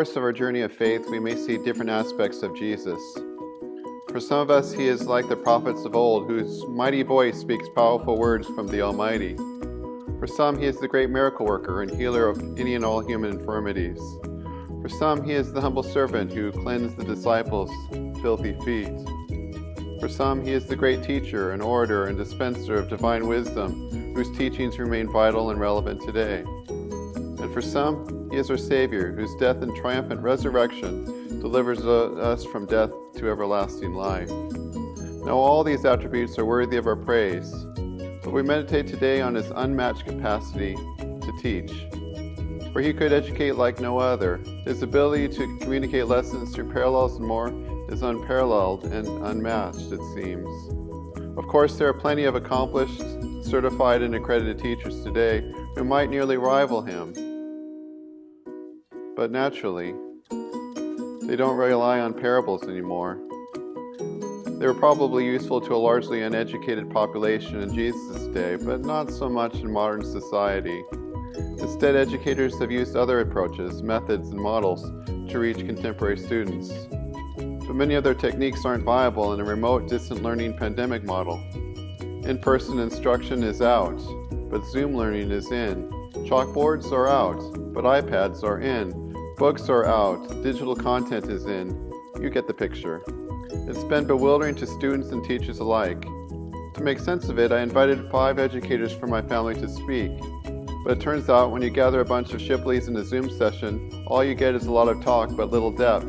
course of our journey of faith, we may see different aspects of Jesus. For some of us, he is like the prophets of old, whose mighty voice speaks powerful words from the Almighty. For some, he is the great miracle worker and healer of any and all human infirmities. For some, he is the humble servant who cleansed the disciples' filthy feet. For some, he is the great teacher and orator and dispenser of divine wisdom, whose teachings remain vital and relevant today. And for some, he is our Savior, whose death and triumphant resurrection delivers us from death to everlasting life. Now all these attributes are worthy of our praise, but we meditate today on his unmatched capacity to teach. For he could educate like no other. His ability to communicate lessons through parallels and more is unparalleled and unmatched, it seems. Of course, there are plenty of accomplished, certified, and accredited teachers today who might nearly rival him. But naturally, they don't rely on parables anymore. They were probably useful to a largely uneducated population in Jesus' day, but not so much in modern society. Instead, educators have used other approaches, methods, and models to reach contemporary students. But many of their techniques aren't viable in a remote, distant learning pandemic model. In-person instruction is out, but Zoom learning is in. Chalkboards are out, but iPads are in. Books are out, digital content is in. You get the picture. It's been bewildering to students and teachers alike. To make sense of it, I invited 5 educators from my family to speak. But it turns out when you gather a bunch of Shipleys in a Zoom session, all you get is a lot of talk but little depth.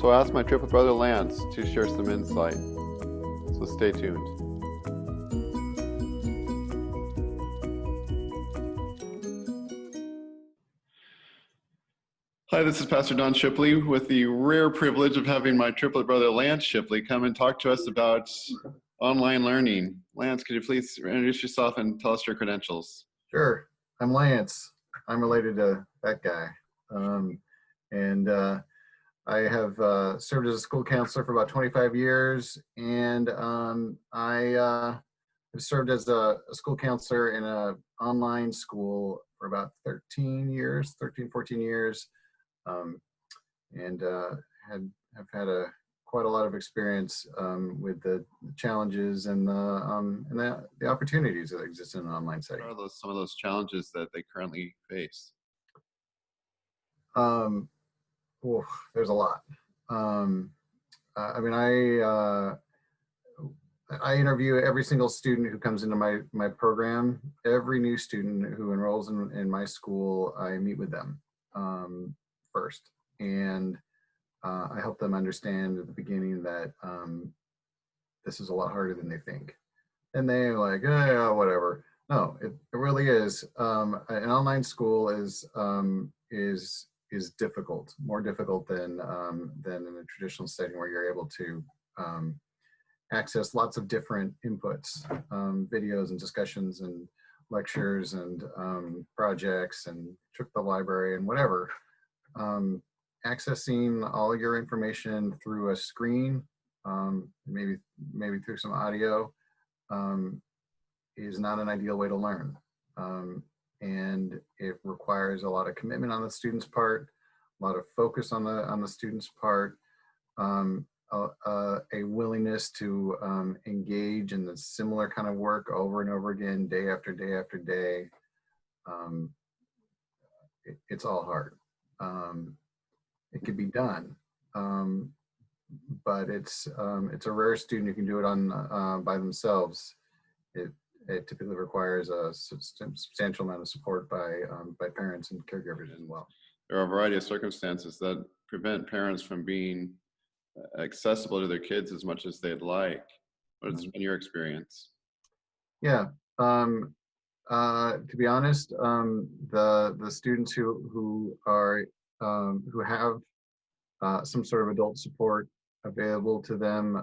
So I asked my triplet brother Lance to share some insight. So stay tuned. Hi, this is Pastor Don Shipley with the rare privilege of having my triplet brother Lance Shipley come and talk to us about online learning. Lance, could you please introduce yourself and tell us your credentials? Sure. I'm Lance. I'm related to that guy. I have served as a school counselor for about 25 years, and I have served as a school counselor in an online school for about 13 years, 14 years. Have had quite a lot of experience with the challenges and the opportunities that exist in an online setting. What are some of those challenges that they currently face? There's a lot. I interview every single student who comes into my program. Every new student who enrolls in my school, I meet with them first, and I help them understand at the beginning that this is a lot harder than they think. And they're like, whatever. No, it really is. An online school is difficult, more difficult than in a traditional setting where you're able to access lots of different inputs, videos and discussions and lectures and projects and trip to the library and whatever. Accessing all your information through a screen, maybe through some audio, is not an ideal way to learn. And it requires a lot of commitment on the student's part, a lot of focus on the student's part, a willingness to engage in the similar kind of work over and over again, day after day after day. It's all hard. It could be done, but it's a rare student who can do it by themselves. It typically requires a substantial amount of support by parents and caregivers as well. There are a variety of circumstances that prevent parents from being accessible to their kids as much as they'd like. What has been your experience? Yeah, to be honest, the students who have some sort of adult support available to them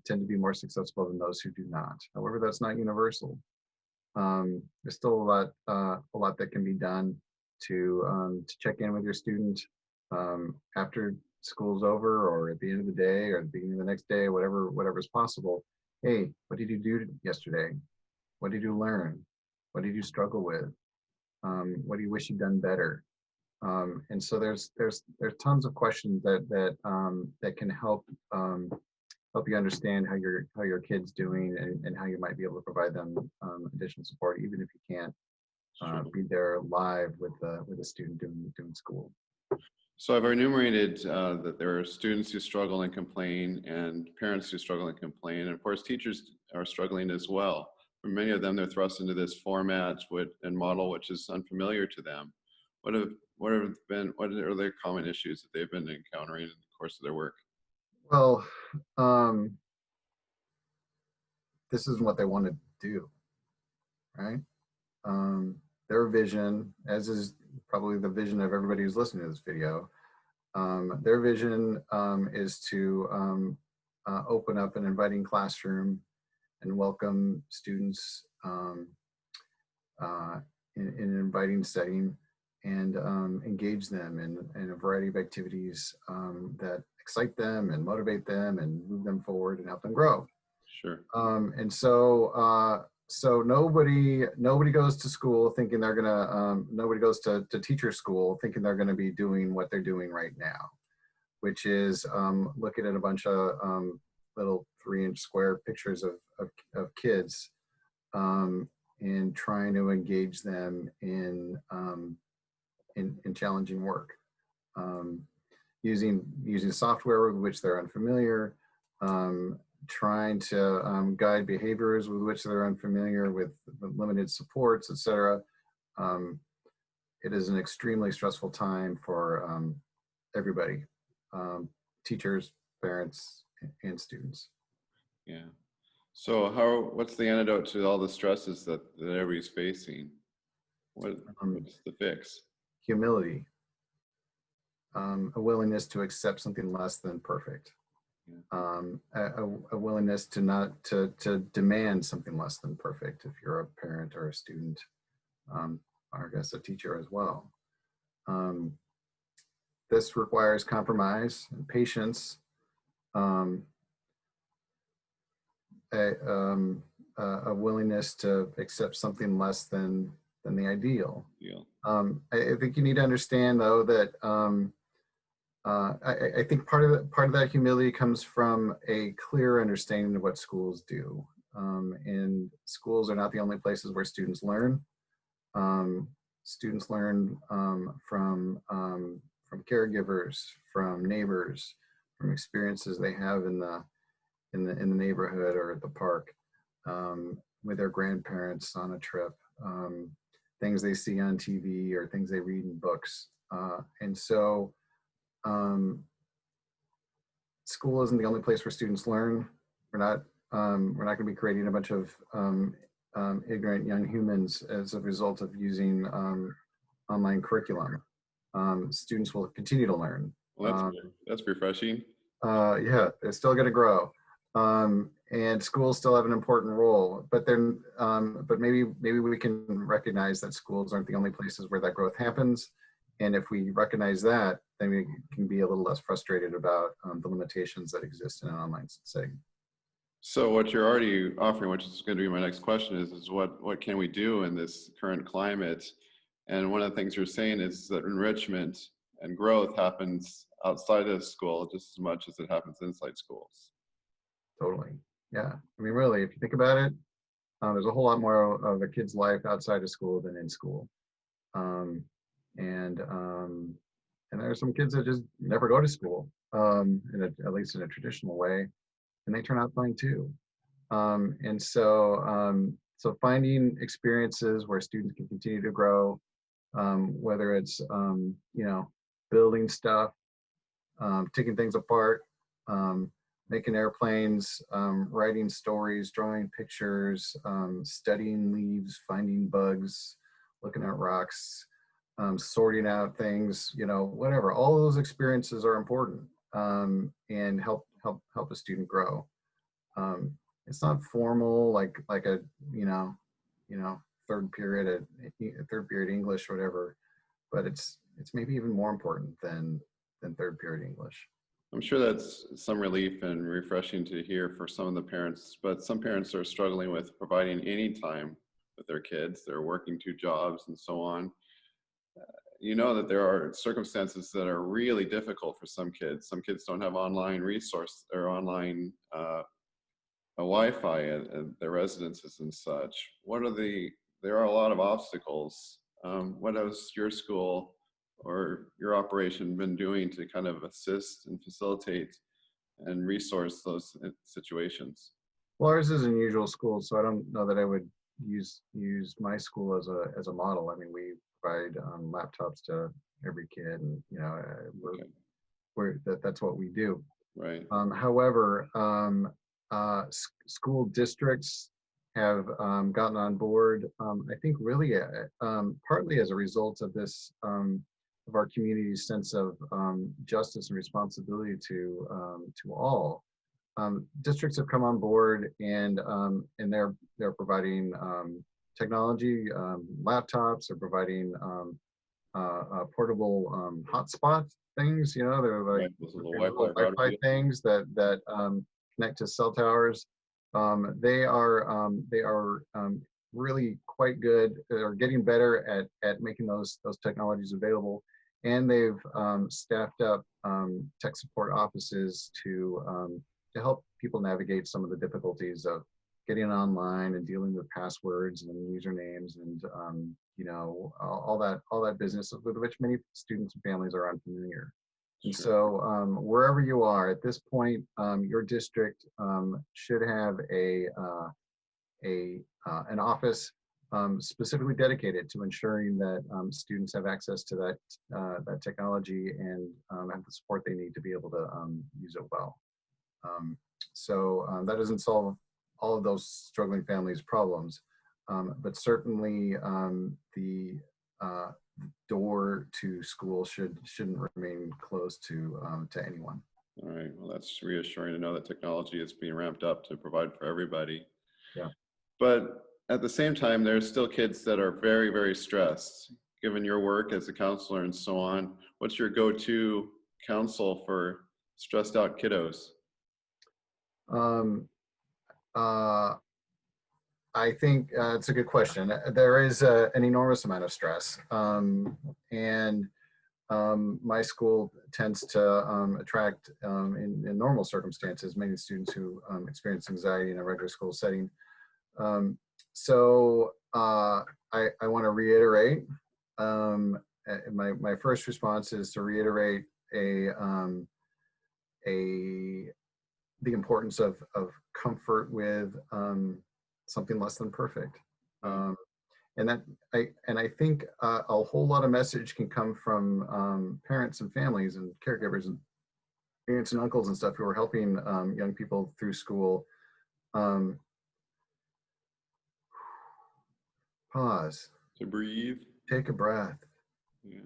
tend to be more successful than those who do not. However, that's not universal. There's still a lot that can be done to check in with your student after school's over, or at the end of the day, or at the beginning of the next day, whatever is possible. Hey, what did you do yesterday? What did you learn? What did you struggle with? What do you wish you'd done better? And so there's tons of questions that can help you understand how your kid's doing, and how you might be able to provide them additional support, even if you can't Sure. be there live with the student doing school. So I've enumerated that there are students who struggle and complain, and parents who struggle and complain, and of course teachers are struggling as well. For many of them, they're thrust into this format and model which is unfamiliar to them. What are their common issues that they've been encountering in the course of their work? Well, um, this isn't what they want to do, right? Um, their vision, as is probably the vision of everybody who's listening to this video, their vision is to open up an inviting classroom and welcome students in an inviting setting, and engage them in a variety of activities that excite them and motivate them and move them forward and help them grow. Sure. So nobody goes to school thinking they're gonna nobody goes to teacher school thinking they're gonna be doing what they're doing right now, which is looking at a bunch of little 3-inch square pictures of kids, and trying to engage them in challenging work, using software with which they're unfamiliar, trying to guide behaviors with which they're unfamiliar, with limited supports, etc. It is an extremely stressful time for everybody, teachers, parents, and students. Yeah. So what's the antidote to all the stresses that everybody's facing? What's the fix? Humility, a willingness to accept something less than perfect, a willingness to not to demand something less than perfect if you're a parent or a student, or I guess a teacher as well. This requires compromise and patience, a willingness to accept something less than the ideal. Yeah. I think you need to understand, though, that I think part of that humility comes from a clear understanding of what schools do, and schools are not the only places where students learn. Students learn from caregivers, from neighbors, from experiences they have in the neighborhood or at the park, with their grandparents on a trip, things they see on TV or things they read in books, and so. School isn't the only place where students learn. We're not going to be creating a bunch of ignorant young humans as a result of using online curriculum. Students will continue to learn. Well, that's refreshing. Yeah, they're still going to grow, and schools still have an important role. But but maybe we can recognize that schools aren't the only places where that growth happens. And if we recognize that, then we can be a little less frustrated about the limitations that exist in an online setting. So what you're already offering, which is going to be my next question, is what can we do in this current climate? And one of the things you're saying is that enrichment and growth happens outside of school just as much as it happens inside schools. Totally. Yeah. I mean, really, if you think about it, there's a whole lot more of a kid's life outside of school than in school. And there are some kids that just never go to school, at least in a traditional way, and they turn out fine too. So finding experiences where students can continue to grow, whether it's building stuff, taking things apart, making airplanes, writing stories, drawing pictures, studying leaves, finding bugs, looking at rocks, sorting out things, whatever. All of those experiences are important, and help a student grow. It's not formal like a third period English or whatever, but it's maybe even more important than third period English. I'm sure that's some relief and refreshing to hear for some of the parents, but some parents are struggling with providing any time with their kids. They're working 2 jobs and so on. you know that there are circumstances that are really difficult for some kids. Some kids don't have online resource or online Wi-Fi at their residences and such. There are a lot of obstacles. What has your school or your operation been doing to kind of assist and facilitate and resource those situations? Well, ours is an unusual school, so I don't know that I would use my school as a model. I mean, we provide laptops to every kid, and Okay. that's what we do. Right. However, school districts have gotten on board, I think really partly as a result of this, of our community's sense of justice and responsibility to all. Districts have come on board, and they're providing technology, laptops, they're providing portable hotspot things. They're like Right. Those little little Wi-Fi router Wi-Fi deals. things that connect to cell towers. They are really quite good, or getting better at making those technologies available, and they've staffed up tech support offices to help people navigate some of the difficulties of getting online and dealing with passwords and usernames and all that business with which many students and families are unfamiliar. And Sure. so wherever you are at this point, your district should have an office specifically dedicated to ensuring that students have access to that technology and have the support they need to be able to use it well. That doesn't solve all of those struggling families' problems, but certainly the door to school shouldn't remain closed to anyone. All right. Well, that's reassuring to know that technology is being ramped up to provide for everybody. Yeah. But at the same time, there's still kids that are very, very stressed. Given your work as a counselor and so on, what's your go-to counsel for stressed out kiddos? Um, uh, I think it's a good question. There is an enormous amount of stress, and my school tends to attract, in normal circumstances, many students who experience anxiety in a regular school setting. I want to reiterate. My first response is to reiterate the importance of comfort with something less than perfect. And I think a whole lot of message can come from parents and families and caregivers and aunts and uncles and stuff who are helping young people through school. Pause. To breathe. Take a breath. Yeah.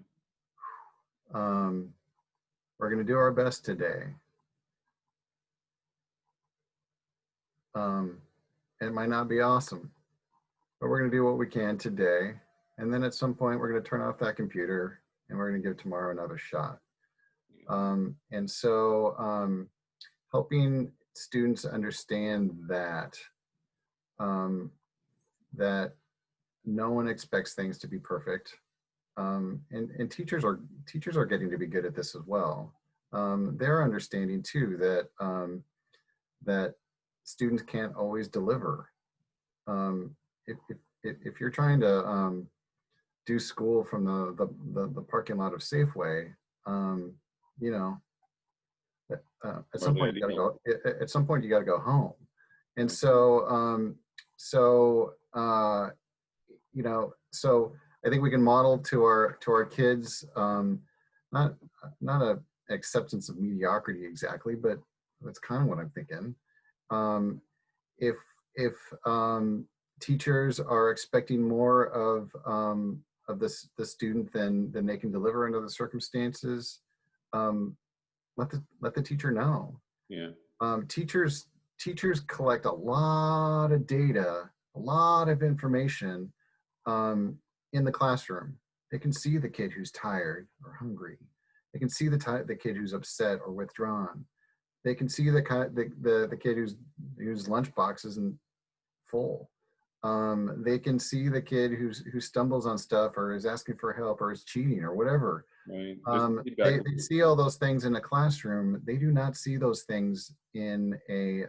We're going to do our best today. It might not be awesome, but we're going to do what we can today. And then at some point, we're going to turn off that computer and we're going to give tomorrow another shot. Helping students understand that that no one expects things to be perfect, and teachers are getting to be good at this as well. They're understanding too that students can't always deliver. If you're trying to do school from the parking lot of Safeway, at some point you got to go. At some point you got to go home, and so I think we can model to our kids not a acceptance of mediocrity exactly, but that's kind of what I'm thinking. If teachers are expecting more of the student than they can deliver under the circumstances, let the teacher know. Yeah. Teachers collect a lot of data, a lot of information in the classroom. They can see the kid who's tired or hungry. They can see the kid who's upset or withdrawn. They can see the kid whose lunchbox isn't full. They can see the kid who stumbles on stuff or is asking for help or is cheating or whatever. Right. There's feedback. They see all those things in a classroom. They do not see those things in a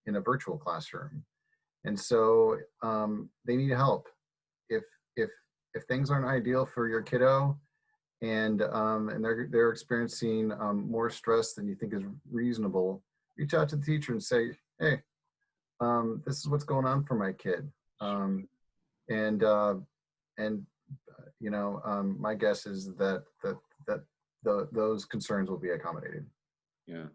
virtual classroom. And so they need help. If if if things aren't ideal for your kiddo, and they're experiencing more stress than you think is reasonable, reach out to the teacher and say, hey, this is what's going on for my kid. And my guess is that those concerns will be accommodated. Yeah.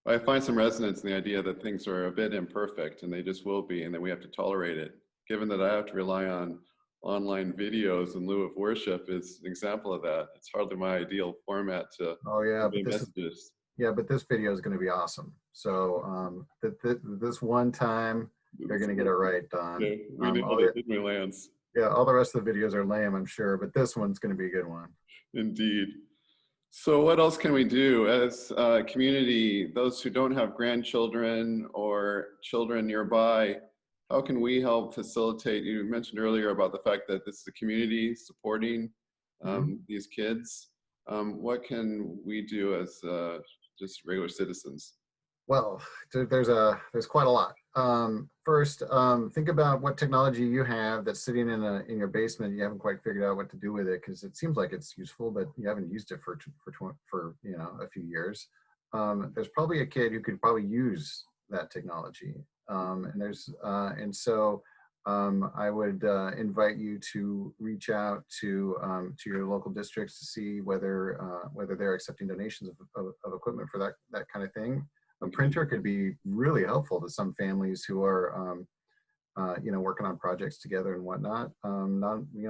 I find some resonance in the idea that things are a bit imperfect and they just will be, and that we have to tolerate it. Given that I have to rely on online videos in lieu of worship is an example of that. It's hardly my ideal format to Oh yeah, convey messages. but this video is going to be awesome. So this one time you're going to get it right, Don. Yeah, we nailed it, didn't we, Lance? Yeah, all the rest of the videos are lame, I'm sure, but this one's going to be a good one. Indeed. So what else can we do as a community, those who don't have grandchildren or children nearby? How can we help facilitate? You mentioned earlier about the fact that this is a community supporting these kids. What can we do as just regular citizens? Well, there's quite a lot. First, think about what technology you have that's sitting in your basement. You haven't quite figured out what to do with it because it seems like it's useful, but you haven't used it for a few years. There's probably a kid who could probably use that technology, I would invite you to reach out to your local districts to see whether they're accepting donations of equipment for that kind of thing. A printer could be really helpful to some families who are, working on projects together and whatnot. We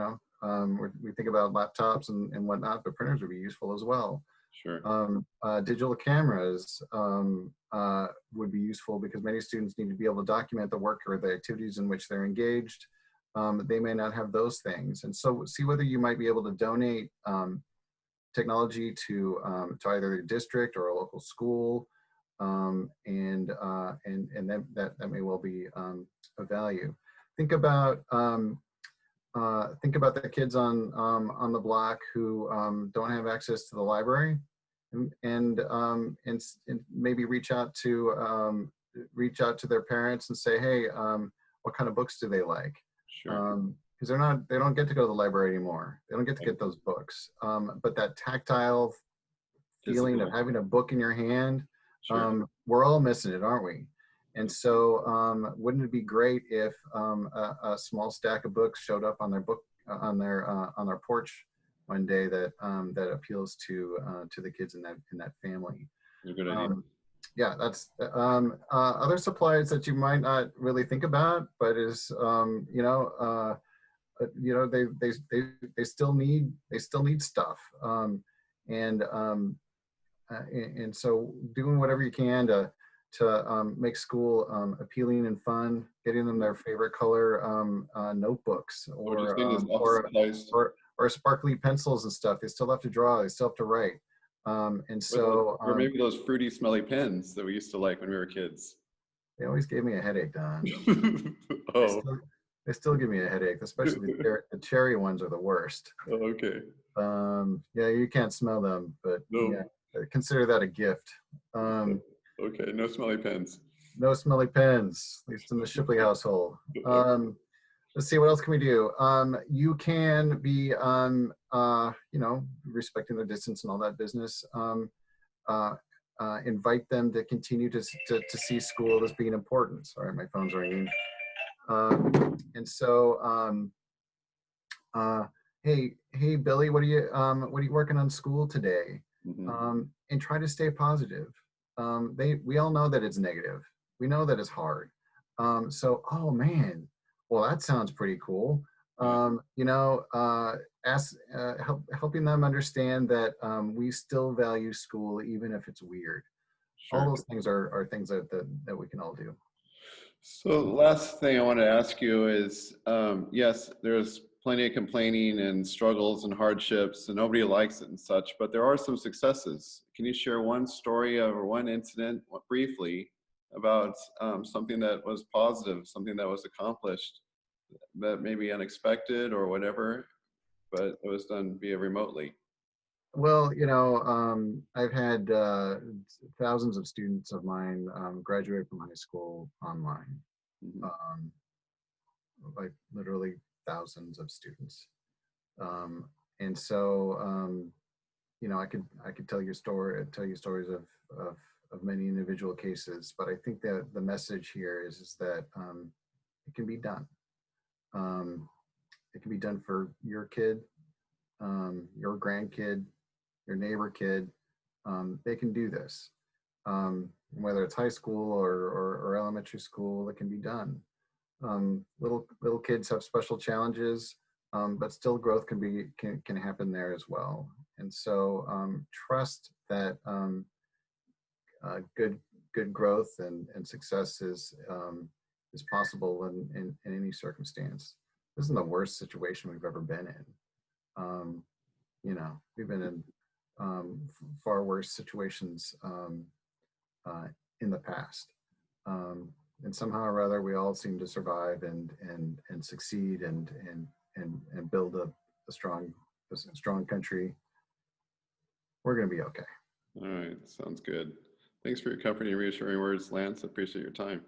think about laptops and whatnot, but printers would be useful as well. Sure. Digital cameras would be useful because many students need to be able to document the work or the activities in which they're engaged. They may not have those things. And so see whether you might be able to donate technology to either your district or a local school. And that may well be of value. Think about the kids on the block who don't have access to the library, and maybe reach out to their parents and say, hey, what kind of books do they like? Sure. Because they don't get to go to the library anymore. They don't get to get those books. But that tactile feeling of having a book in your hand. Sure. We're all missing it, aren't we? And so, wouldn't it be great if a small stack of books showed up on their porch one day that appeals to the kids in that family? A good idea. Yeah, that's other supplies that you might not really think about, but is they still need stuff, and so doing whatever you can to make school appealing and fun, getting them their favorite color notebooks or sparkly pencils and stuff. They still have to draw. They still have to write. Or maybe those fruity, smelly pens that we used to like when we were kids. They always gave me a headache, Don. Oh. They still give me a headache, especially the cherry ones are the worst. Oh, okay. Yeah, you can't smell them, but no. Yeah, consider that a gift. Okay, no smelly pens. No smelly pens, at least in the Shipley household. Let's see, what else can we do? You can be, respecting their distance and all that business. Invite them to continue to see school as being important. Sorry, my phone's ringing. Hey, Billy, what are you working on school today? Mm-hmm. And try to stay positive. We all know that it's negative. We know that it's hard. Oh man, well, that sounds pretty cool. Helping them understand that we still value school even if it's weird. Sure. All those things are things that we can all do. So the last thing I want to ask you is, yes, there's plenty of complaining and struggles and hardships and nobody likes it and such, but there are some successes. Can you share one story or one incident briefly about something that was positive, something that was accomplished that may be unexpected or whatever, but it was done via remotely. Well, I've had thousands of students of mine graduate from high school online, Mhm. um, like literally thousands of students. Um, and so, I could tell you stories of many individual cases, but I think that the message here is that it can be done. Um, it can be done for your kid, your grandkid, your neighbor kid. They can do this. Whether it's high school or elementary school, it can be done. Little kids have special challenges, but still growth can happen there as well. And so trust that good growth and success is possible in any circumstance. This isn't the worst situation we've ever been in. Um, we've been in far worse situations in the past. And somehow or other, we all seem to survive and succeed and build a strong country. We're going to be okay. All right, sounds good. Thanks for your comforting and reassuring words, Lance. I appreciate your time.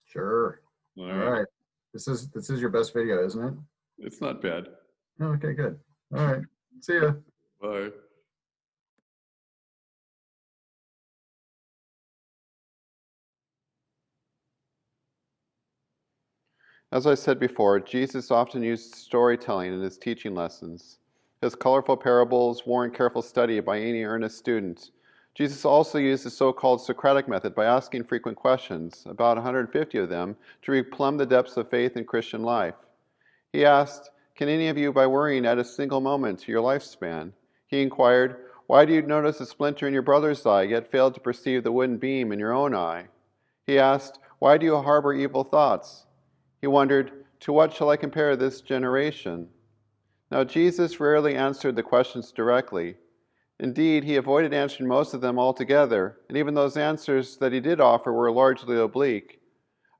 Sure. All All right. right. This is your best video, isn't it? It's not bad. Okay, good. All right. See ya. Bye. As I said before, Jesus often used storytelling in his teaching lessons. His colorful parables warrant careful study by any earnest student. Jesus also used the so-called Socratic method by asking frequent questions, about 150 of them, to replumb the depths of faith in Christian life. He asked, "Can any of you, by worrying, add a single moment to your lifespan?" He inquired, "Why do you notice a splinter in your brother's eye, yet fail to perceive the wooden beam in your own eye?" He asked, "Why do you harbor evil thoughts?" He wondered, "To what shall I compare this generation?" Now, Jesus rarely answered the questions directly. Indeed, he avoided answering most of them altogether, and even those answers that he did offer were largely oblique.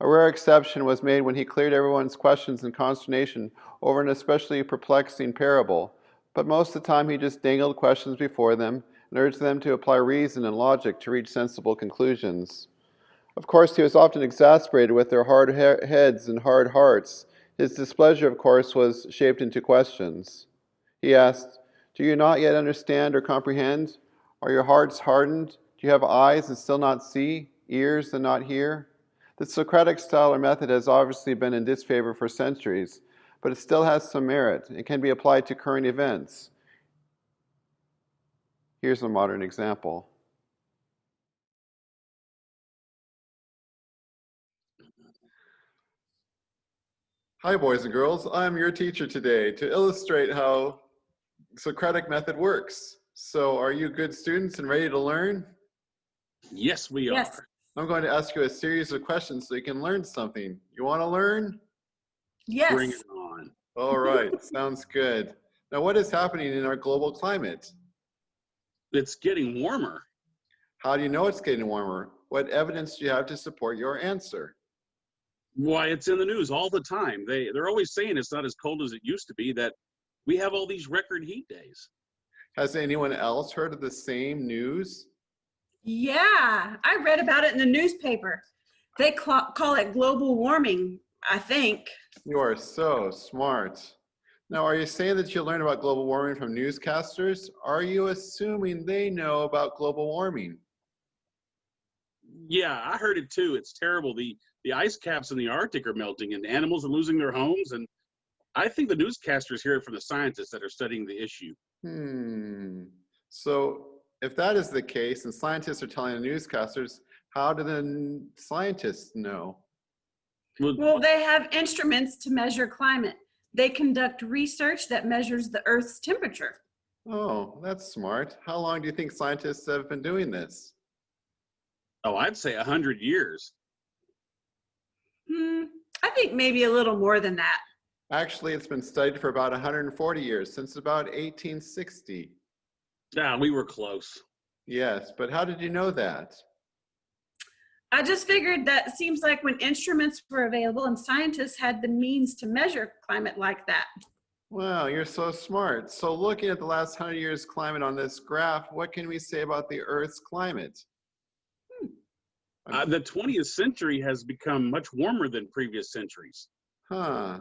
A rare exception was made when he cleared everyone's questions and consternation over an especially perplexing parable, but most of the time he just dangled questions before them and urged them to apply reason and logic to reach sensible conclusions. Of course, he was often exasperated with their hard heads and hard hearts. His displeasure, of course, was shaped into questions. He asked, "Do you not yet understand or comprehend? Are your hearts hardened? Do you have eyes and still not see, ears and not hear?" The Socratic style or method has obviously been in disfavor for centuries, but it still has some merit and can be applied to current events. Here's a modern example. Hi, boys and girls. I'm your teacher today to illustrate how Socratic method works. So, are you good students and ready to learn? Yes, we Yes. are. I'm going to ask you a series of questions so you can learn something. You want to learn? Bring Yes. it on. All right, sounds good. Now, what is happening in our global climate? It's getting warmer. How do you know it's getting warmer? What evidence do you have to support your answer? Why, it's in the news all the time. They're always saying it's not as cold as it used to be, that we have all these record heat days. Has anyone else heard of the same news? Yeah, I read about it in the newspaper. They call it global warming, I think. You are so smart. Now, are you saying that you learn about global warming from newscasters? Are you assuming they know about global warming? Yeah, I heard it too. It's terrible. The ice caps in the Arctic are melting and animals are losing their homes. And I think the newscasters hear it from the scientists that are studying the issue. So, if that is the case, and scientists are telling the newscasters, how do the scientists know? Well, they have instruments to measure climate. They conduct research that measures the Earth's temperature. Oh, that's smart. How long do you think scientists have been doing this? Oh, I'd say 100 years. I think maybe a little more than that. Actually, it's been studied for about 140 years, since about 1860. Yeah, we were close. Yes, but how did you know that? I just figured that seems like when instruments were available and scientists had the means to measure climate like that. Wow, you're so smart. So looking at the last 100 years climate on this graph, what can we say about the Earth's climate? The 20th century has become much warmer than previous centuries. Huh.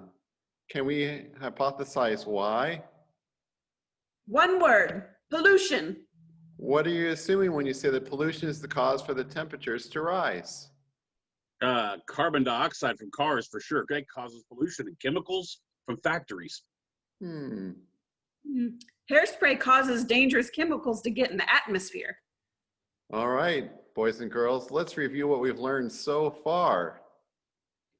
Can we hypothesize why? One word, pollution. What are you assuming when you say that pollution is the cause for the temperatures to rise? Carbon dioxide from cars, for sure. That causes pollution, and chemicals from factories. Hmm. Hairspray causes dangerous chemicals to get in the atmosphere. All right, boys and girls, let's review what we've learned so far.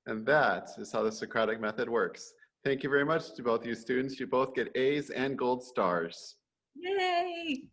And that is how the Socratic method works. Thank you very much to both you students. You both get A's and gold stars. Yay!